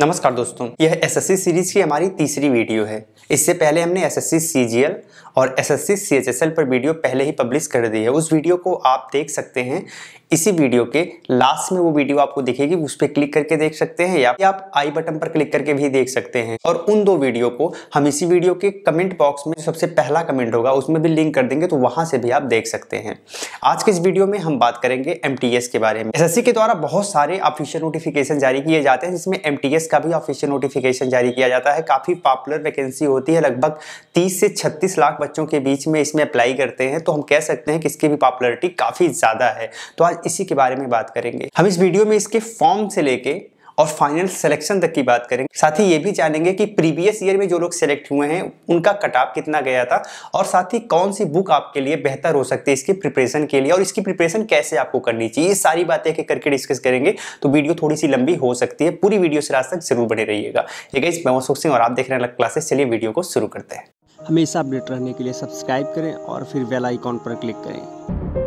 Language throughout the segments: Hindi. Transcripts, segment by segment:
नमस्कार दोस्तों, यह एसएससी सीरीज की हमारी तीसरी वीडियो है। इससे पहले हमने एसएससी सीजीएल और एसएससी सीएचएसएल पर वीडियो पहले ही पब्लिश कर दी है। उस वीडियो को आप देख सकते हैं। इसी वीडियो के लास्ट में वो वीडियो आपको दिखेगी, उस पर क्लिक करके देख सकते हैं या आप आई बटन पर क्लिक करके भी देख सकते हैं। और उन दो वीडियो को हम इसी वीडियो के कमेंट बॉक्स में जो सबसे पहला कमेंट होगा उसमें भी लिंक कर देंगे, तो वहां से भी आप देख सकते हैं। आज के इस वीडियो में हम बात करेंगे एमटीएस के बारे में। एसएससी के द्वारा बहुत सारे ऑफिशियल नोटिफिकेशन जारी किए जाते हैं, जिसमें एमटीएस का भी ऑफिशियल नोटिफिकेशन जारी किया जाता है। काफी पॉपुलर वैकेंसी होती है, लगभग 30 से 36 लाख बच्चों के बीच में इसमें अप्लाई करते हैं, तो हम कह सकते हैं कि इसकी भी पॉपुलैरिटी काफी ज्यादा है। तो आज इसी के बारे में बात करेंगे। हम इस वीडियो में इसके फॉर्म से लेके और फाइनल सिलेक्शन तक की बात करेंगे। साथ ही ये भी जानेंगे कि प्रीवियस ईयर में जो लोग सिलेक्ट हुए हैं उनका कट ऑफ कितना गया था, और साथ ही कौन सी बुक आपके लिए बेहतर हो सकती है इसकी प्रिपरेशन के लिए, और इसकी प्रिपरेशन कैसे आपको करनी चाहिए। ये सारी बातें एक एक करके डिस्कस करेंगे, तो वीडियो थोड़ी सी लंबी हो सकती है। पूरी वीडियो से लास्ट तक जरूर बने रहिएगा। मैं सुख सिंह और आप देख रहे हैं अलग क्लासेस। चलिए वीडियो को शुरू करते हैं। हमेशा अपडेट रहने के लिए सब्सक्राइब करें और फिर बेल आइकॉन पर क्लिक करें।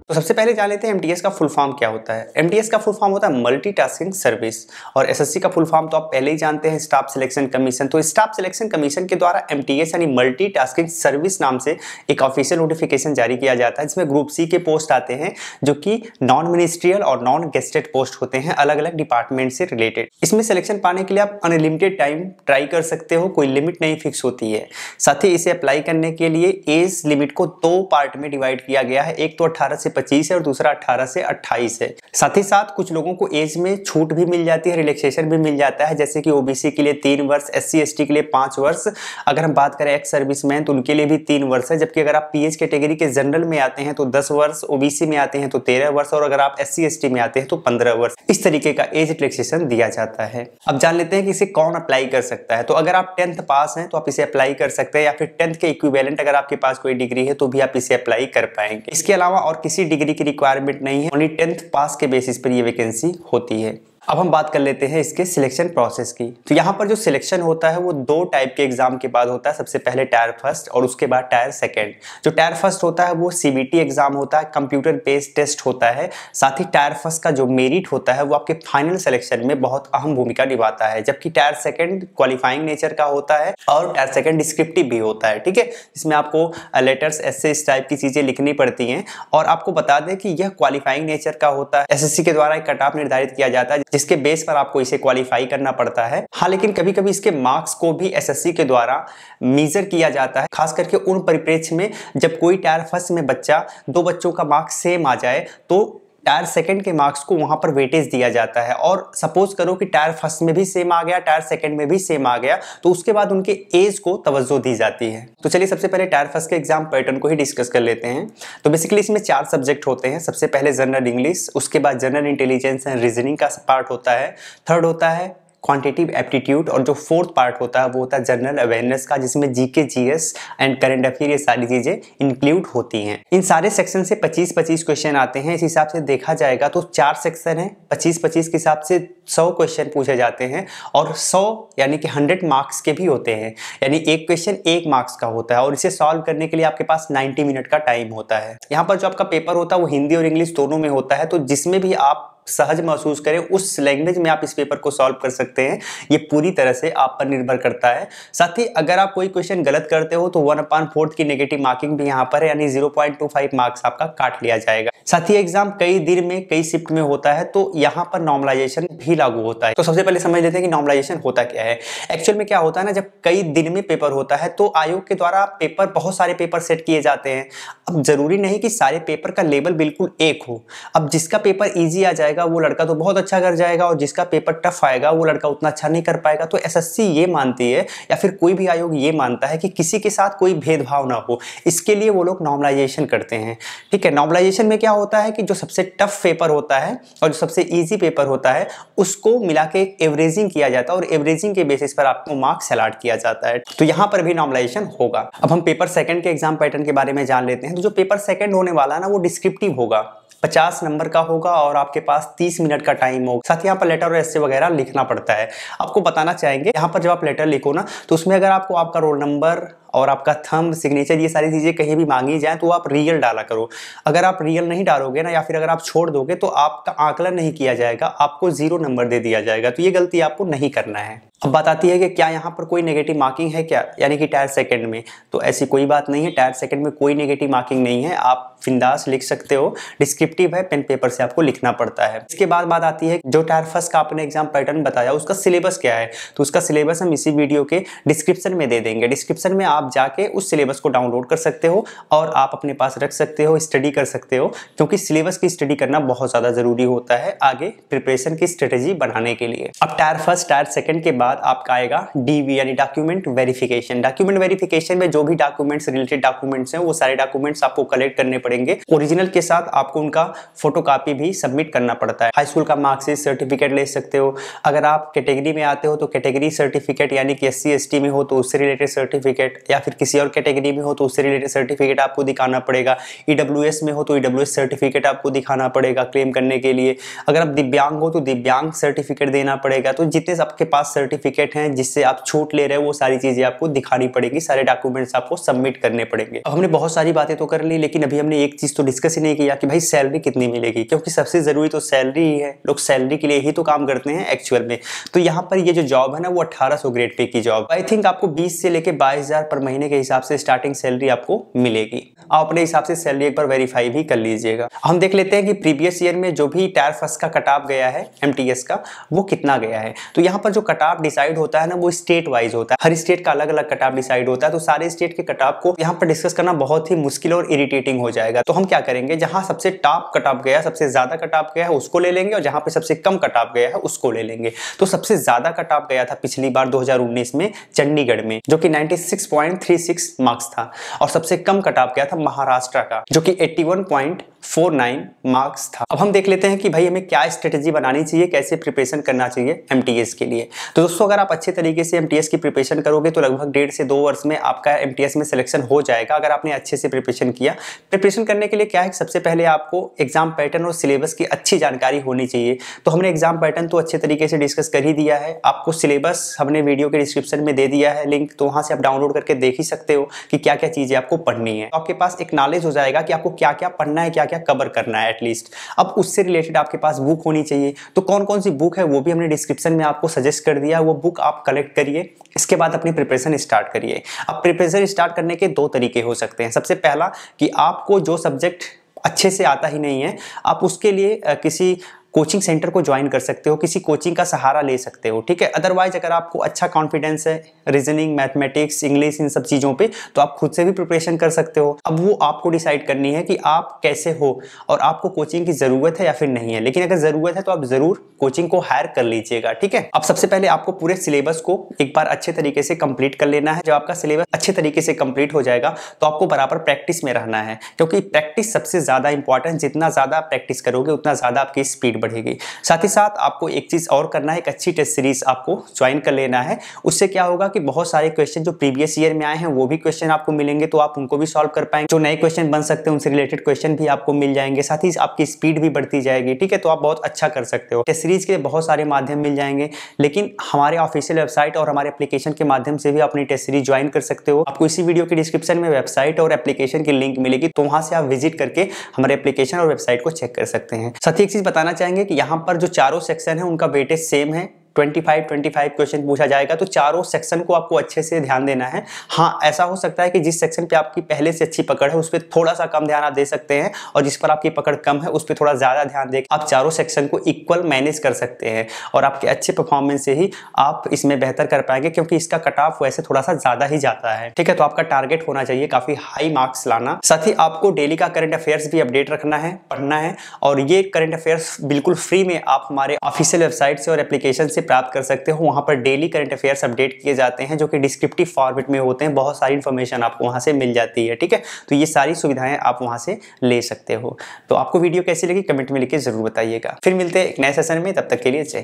तो सबसे पहले जान लेते हैं एमटीएस का फुल फॉर्म क्या होता है। एमटीएस का फुल फॉर्म होता है मल्टीटास्किंग सर्विस, और एसएससी का फुल फॉर्म तो आप पहले ही जानते हैं, स्टाफ सिलेक्शन कमीशन। तो स्टाफ सिलेक्शन कमीशन के द्वारा एमटीएस यानी मल्टीटास्किंग सर्विस नाम से एक ऑफिशियल नोटिफिकेशन जारी किया जाता है, जिसमें ग्रुप सी के पोस्ट आते हैं जो कि नॉन मिनिस्ट्रियल और नॉन गेस्टेड पोस्ट होते हैं, अलग अलग डिपार्टमेंट से रिलेटेड। इसमें सिलेक्शन पाने के लिए आप अनलिमिटेड टाइम ट्राई कर सकते हो, कोई लिमिट नहीं फिक्स होती है। साथ ही इसे अप्लाई करने के लिए एज लिमिट को 2 पार्ट में डिवाइड किया गया है, एक तो 18 से 25 है और दूसरा 18 से 28 है। साथ ही साथ कुछ लोगों को एज में छूट भी मिल जाती है, रिलैक्सेशन भी मिल जाता है, जैसे कि ओबीसी के लिए 3 वर्ष, एससी एसटी के लिए 5 वर्ष। अगर हम बात करें एक्स सर्विसमैन तो उनके लिए भी 3 वर्ष है, जबकि अगर आप पीएच कैटेगरी के जनरल में आते हैं तो 10 वर्ष, ओबीसी में आते हैं तो 13 वर्ष, और अगर आप एससी एसटी में आते हैं तो 15 वर्ष। इस तरीके का एज रिलैक्सेशन दिया जाता है। अब जान लेते हैं कि इसे कौन अप्लाई कर सकता है। तो अगर आप 10th पास हैं तो आप इसे अप्लाई कर सकते हैं, या फिर 10th के इक्विवेलेंट अगर आपके पास कोई डिग्री है तो भी आप इसे अप्लाई कर पाएंगे। इसके अलावा और किसी डिग्री की रिक्वायरमेंट नहीं है, ओनली 10th पास के बेसिस पर ये वैकेंसी होती है। अब हम बात कर लेते हैं इसके सिलेक्शन प्रोसेस की। तो यहाँ पर जो सिलेक्शन होता है वो 2 टाइप के एग्जाम के बाद होता है। सबसे पहले टायर फर्स्ट और उसके बाद टायर सेकंड। जो टायर फर्स्ट होता है वो सीबीटी एग्जाम होता है, कंप्यूटर बेस्ड टेस्ट होता है। साथ ही टायर फर्स्ट का जो मेरिट होता है वो आपके फाइनल सिलेक्शन में बहुत अहम भूमिका निभाता है, जबकि टायर सेकंड क्वालिफाइंग नेचर का होता है और टायर सेकंड डिस्क्रिप्टिव भी होता है। ठीक है, इसमें आपको लेटर्स ऐसे इस टाइप की चीजें लिखनी पड़ती हैं। और आपको बता दें कि यह क्वालिफाइंग नेचर का होता है। एसएससी के द्वारा एक कट ऑफ निर्धारित किया जाता है, जिसके बेस पर आपको इसे क्वालिफाई करना पड़ता है। हाँ, लेकिन कभी कभी इसके मार्क्स को भी एसएससी के द्वारा मेजर किया जाता है, खास करके उन परिप्रेक्ष्य में जब कोई टायर फर्स्ट में 2 बच्चों का मार्क्स सेम आ जाए तो टायर सेकंड के मार्क्स को वहां पर वेटेज दिया जाता है। और सपोज करो कि टायर फर्स्ट में भी सेम आ गया, टायर सेकंड में भी सेम आ गया, तो उसके बाद उनके एज को तवज्जो दी जाती है। तो चलिए सबसे पहले टायर फर्स्ट के एग्जाम पैटर्न को ही डिस्कस कर लेते हैं। तो बेसिकली इसमें 4 सब्जेक्ट होते हैं। सबसे पहले जनरल इंग्लिश, उसके बाद जनरल इंटेलिजेंस एंड रीजनिंग का पार्ट होता है। थर्ड होता है क्वांटिटेटिव एप्टीट्यूड, और जो 4th पार्ट होता है वो होता है जनरल अवेयरनेस का, जिसमें GK, GS and current affair ये सारी चीजें इंक्लूड होती हैं। इन सारे सेक्शन से 25-25 क्वेश्चन आते हैं। इस हिसाब से देखा जाएगा तो 4 सेक्शन है, 25-25 के हिसाब से 100 क्वेश्चन पूछे जाते हैं, और 100 यानी कि 100 मार्क्स के भी होते हैं, यानी एक क्वेश्चन 1 मार्क्स का होता है, और इसे सॉल्व करने के लिए आपके पास 90 मिनट का टाइम होता है। यहाँ पर जो आपका पेपर होता है वो हिंदी और इंग्लिश दोनों में होता है, तो जिसमें भी आप सहज महसूस करें उस लैंग्वेज में आप इस पेपर को सॉल्व कर सकते हैं। ये पूरी तरह से आप पर निर्भर करता है। साथ ही अगर आप कोई क्वेश्चन गलत करते हो तो 1/4 की नेगेटिव मार्किंग भी यहाँ पर है, यानी 0.25 मार्क्स आपका काट लिया जाएगा। साथ ही एग्जाम कई दिन में कई शिफ्ट में होता है, तो यहाँ पर नॉर्मलाइजेशन भी लागू होता है। तो सबसे पहले समझ लेते हैं कि नॉर्मलाइजेशन होता क्या है। एक्चुअल में क्या होता है ना, जब कई दिन में पेपर होता है तो आयोग के द्वारा बहुत सारे पेपर सेट किए जाते हैं। अब जरूरी नहीं कि सारे पेपर का लेवल बिल्कुल एक हो। अब जिसका पेपर ईजी आ जाएगा वो लड़का तो बहुत अच्छा कर जाएगा, और जिसका पेपर टफ आएगा वो लड़का उतना अच्छा नहीं कर पाएगा। तो एसएससी ये मानती है, या फिर कोई भी आयोग ये मानता है कि किसी के साथ कोई भेदभाव ना हो, इसके लिए वो लोग नॉर्मलाइजेशन करते हैं। ठीक है, नॉर्मलाइजेशन में क्या होता है कि जो सबसे टफ पेपर होता है और जो सबसे इजी पेपर होता है उसको मिला के एक एवरेजिंग किया जाता है, और एवरेजिंग के बेसिस पर आपको मार्क्स अलॉट किया जाता है। तो यहाँ पर भी नॉर्मलाइजेशन होगा। अब हम पेपर सेकंड के एग्जाम पैटर्न के बारे में जान लेते हैं। तो जो पेपर सेकंड होने वाला है ना वो डिस्क्रिप्टिव होगा, 50 नंबर का होगा, और आपके पास 30 मिनट का टाइम होगा। साथ ही यहाँ पर लेटर और एस्से वगैरह लिखना पड़ता है। आपको बताना चाहेंगे यहाँ पर जब आप लेटर लिखो ना तो उसमें अगर आपको आपका रोल नंबर और आपका थंब, सिग्नेचर, ये सारी चीज़ें कहीं भी मांगी जाए तो आप रियल डाला करो। अगर आप रियल नहीं डालोगे ना, या फिर अगर आप छोड़ दोगे तो आपका आकलन नहीं किया जाएगा, आपको 0 नंबर दे दिया जाएगा। तो ये गलती आपको नहीं करना है। अब बात आती है कि क्या यहाँ पर कोई नेगेटिव मार्किंग है क्या, यानी कि टायर सेकंड में? तो ऐसी कोई बात नहीं है, टायर सेकंड में कोई नेगेटिव मार्किंग नहीं है, आप बिंदास लिख सकते हो। डिस्क्रिप्टिव है, पेन पेपर से आपको लिखना पड़ता है। इसके बाद बात आती है जो टायर फर्स्ट का आपने एग्जाम पैटर्न बताया उसका सिलेबस क्या है। तो उसका सिलेबस हम इसी वीडियो के डिस्क्रिप्शन में दे देंगे। डिस्क्रिप्शन में आप जाके उस सिलेबस को डाउनलोड कर सकते हो और आप अपने पास रख सकते हो, स्टडी कर सकते हो, क्योंकि सिलेबस की स्टडी करना बहुत ज्यादा जरूरी होता है आगे प्रिपरेशन की स्ट्रेटेजी बनाने के लिए। अब टायर फर्स्ट, टायर सेकंड के बाद आपका आएगा डीवी यानी डॉक्यूमेंट वेरिफिकेशन। डॉक्यूमेंट वेरिफिकेशन में जो भी डॉक्यूमेंट्स, रिलेटेड डॉक्यूमेंट्स हैं, वो सारे डॉक्यूमेंट्स आपको कलेक्ट करने पड़ेंगे। ओरिजिनल के साथ आपको उनका फोटोकॉपी भी सबमिट करना पड़ता है। हाई स्कूल का मार्कशीट, सर्टिफिकेट ले सकते हो। अगर आप कैटेगरी में आते हो तो कैटेगरी सर्टिफिकेट, यानी कि SC ST में हो तो उससे रिलेटेड सर्टिफिकेट, या फिर किसी और कैटेगरी में हो तो उससे रिलेटेड सर्टिफिकेट आपको दिखाना पड़ेगा। EWS में हो तो EWS सर्टिफिकेट आपको दिखाना पड़ेगा क्लेम करने के लिए। अगर आप दिव्यांग हो तो दिव्यांग सर्टिफिकेट देना पड़ेगा। तो जितने आपके पास सर्टिफिकेट हैं जिससे आप छूट ले रहे हो वो सारी चीजें आपको दिखानी पड़ेगी, सारे डॉक्यूमेंट्स आपको सबमिट करने पड़ेंगे। अब हमने बहुत सारी बातें तो कर ली, लेकिन अभी हमने एक चीज तो डिस्कस ही नहीं किया कि भाई सैलरी कितनी मिलेगी, क्योंकि सबसे जरूरी तो सैलरी ही है। लोग सैलरी के लिए ही तो काम करते हैं एक्चुअल में। तो यहाँ पर ये जो जॉब है ना वो 1800 ग्रेड पे की जॉब, आई थिंक आपको 20 से लेके 22,000 पर महीने के हिसाब से स्टार्टिंग सैलरी आपको मिलेगी। आप अपने हिसाब से सैलरी एक बार वेरीफाई भी कर लीजिएगा। हम देख लेते हैं कि प्रीवियस ईयर में जो भी टायर फर्स्ट का कट ऑफ गया है MTS का, वो कितना गया है। तो यहाँ पर जो कट ऑफ डिसाइड होता है ना वो स्टेट वाइज होता है, हर स्टेट का अलग अलग कट ऑफ डिसाइड होता है। तो सारे स्टेट के कट ऑफ को यहाँ पर डिस्कस करना बहुत ही मुश्किल और इरिटेटिंग हो जाएगा। तो हम क्या करेंगे, जहां सबसे टॉप कट ऑफ गया, सबसे ज्यादा कट ऑफ गया है उसको ले लेंगे, और जहां पे सबसे कम कट ऑफ गया है उसको ले लेंगे। तो सबसे ज्यादा कट ऑफ गया था पिछली बार 2019 में चंडीगढ़ में, जो कि 96.36 मार्क्स था, और सबसे कम कट ऑफ गया था महाराष्ट्र का, जो कि 81.49 मार्क्स था। अब हम देख लेते हैं कि भाई हमें क्या स्ट्रेटेजी बनानी चाहिए, कैसे प्रिपरेशन करना चाहिए MTS के लिए। तो दोस्तों अगर आप अच्छे तरीके से MTS की प्रिपरेशन करोगे तो लगभग 1.5 से 2 वर्ष में आपका MTS में सिलेक्शन हो जाएगा, अगर आपने अच्छे से प्रिपरेशन किया। प्रिपरेशन करने के लिए क्या है, सबसे पहले आपको एग्जाम पैटर्न और सिलेबस की अच्छी जानकारी होनी चाहिए। तो हमने एग्जाम पैटर्न तो अच्छे तरीके से डिस्कस कर ही दिया है, आपको सिलेबस हमने वीडियो के डिस्क्रिप्शन में दे दिया है लिंक, तो वहां से आप डाउनलोड करके देख ही सकते हो कि क्या क्या चीजें आपको पढ़नी है। आपके पास एक नॉलेज हो जाएगा कि आपको क्या क्या पढ़ना है, क्या क्या कवर करना है एटलीस्ट। अब उससे रिलेटेड आपके पास बुक होनी चाहिए। तो कौन कौन सी बुक है वो भी हमने डिस्क्रिप्शन में आपको सजेस्ट कर दिया, वो बुक आप कलेक्ट करिए। इसके बाद अपनी प्रिपरेशन स्टार्ट करिए। अब प्रिपरेशन स्टार्ट करने के 2 तरीके हो सकते हैं। सबसे पहला कि आपको जो सब्जेक्ट अच्छे से आता ही नहीं है, आप उसके लिए किसी कोचिंग सेंटर को ज्वाइन कर सकते हो, किसी कोचिंग का सहारा ले सकते हो, ठीक है। अदरवाइज अगर आपको अच्छा कॉन्फिडेंस है रीजनिंग, मैथमेटिक्स, इंग्लिश, इन सब चीज़ों पे, तो आप खुद से भी प्रिपरेशन कर सकते हो। अब वो आपको डिसाइड करनी है कि आप कैसे हो और आपको कोचिंग की ज़रूरत है या फिर नहीं है। लेकिन अगर ज़रूरत है तो आप ज़रूर कोचिंग को हायर कर लीजिएगा, ठीक है। अब सबसे पहले आपको पूरे सिलेबस को एक बार अच्छे तरीके से कंप्लीट कर लेना है। जब आपका सिलेबस अच्छे तरीके से कंप्लीट हो जाएगा तो आपको बराबर प्रैक्टिस में रहना है, क्योंकि प्रैक्टिस सबसे ज़्यादा इंपॉर्टेंट। जितना ज़्यादा प्रैक्टिस करोगे उतना ज़्यादा आपकी स्पीड बढ़ेगी। साथ ही साथ आपको एक चीज और करना है, एक अच्छी टेस्ट सीरीज आपको ज्वाइन कर लेना है। उससे क्या होगा कि बहुत सारे क्वेश्चन जो प्रीवियस ईयर में आए हैं वो भी क्वेश्चन आपको मिलेंगे, तो आप उनको भी सॉल्व कर पाएंगे। जो नए क्वेश्चन बन सकते हैं उनसे रिलेटेड क्वेश्चन भी आपको मिल जाएंगे, साथ ही आपकी स्पीड भी बढ़ती जाएगी, ठीक है। तो आप बहुत अच्छा कर सकते हो। टेस्ट सीरीज के बहुत सारे माध्यम मिल जाएंगे, लेकिन हमारे ऑफिशियल वेबसाइट और हमारे एप्लीकेशन के माध्यम से भी अपनी टेस्ट सीरीज ज्वाइन कर सकते हो। आपको इसी वीडियो के डिस्क्रिप्शन में वेबसाइट और एप्लीकेशन की लिंक मिलेगी, तो वहां से आप विजिट करके हमारे एप्लीकेशन और वेबसाइट को चेक कर सकते हैं। साथ ही एक चीज बताना चाहेंगे कि यहाँ पर जो चारों सेक्शन है उनका वेटेज सेम है। 25 क्वेश्चन पूछा जाएगा, तो चारों सेक्शन को आपको अच्छे से ध्यान देना है। हाँ, ऐसा हो सकता है कि जिस सेक्शन पे आपकी पहले से अच्छी पकड़ है उस पर थोड़ा सा कम ध्यान आप दे सकते हैं, और जिस पर आपकी पकड़ कम है उस पर थोड़ा ज्यादा ध्यान दे आप चारों सेक्शन को इक्वल मैनेज कर सकते हैं, और आपके अच्छे परफॉर्मेंस से ही आप इसमें बेहतर कर पाएंगे, क्योंकि इसका कट ऑफ वैसे थोड़ा सा ज्यादा ही जाता है, ठीक है। तो आपका टारगेट होना चाहिए काफी हाई मार्क्स लाना। साथ ही आपको डेली का करंट अफेयर्स भी अपडेट रखना है, पढ़ना है, और ये करंट अफेयर्स बिल्कुल फ्री में आप हमारे ऑफिशियल वेबसाइट से और एप्लीकेशन से प्राप्त कर सकते हो। वहां पर डेली करंट अफेयर्स अपडेट किए जाते हैं, जो कि डिस्क्रिप्टिव फॉर्मेट में होते हैं। बहुत सारी इंफॉर्मेशन आपको वहां से मिल जाती है, ठीक है। तो ये सारी सुविधाएं आप वहां से ले सकते हो। तो आपको वीडियो कैसी लगी कमेंट में लिख के जरूर बताइएगा। फिर मिलते हैं एक नए सेशन में, तब तक के लिए जय।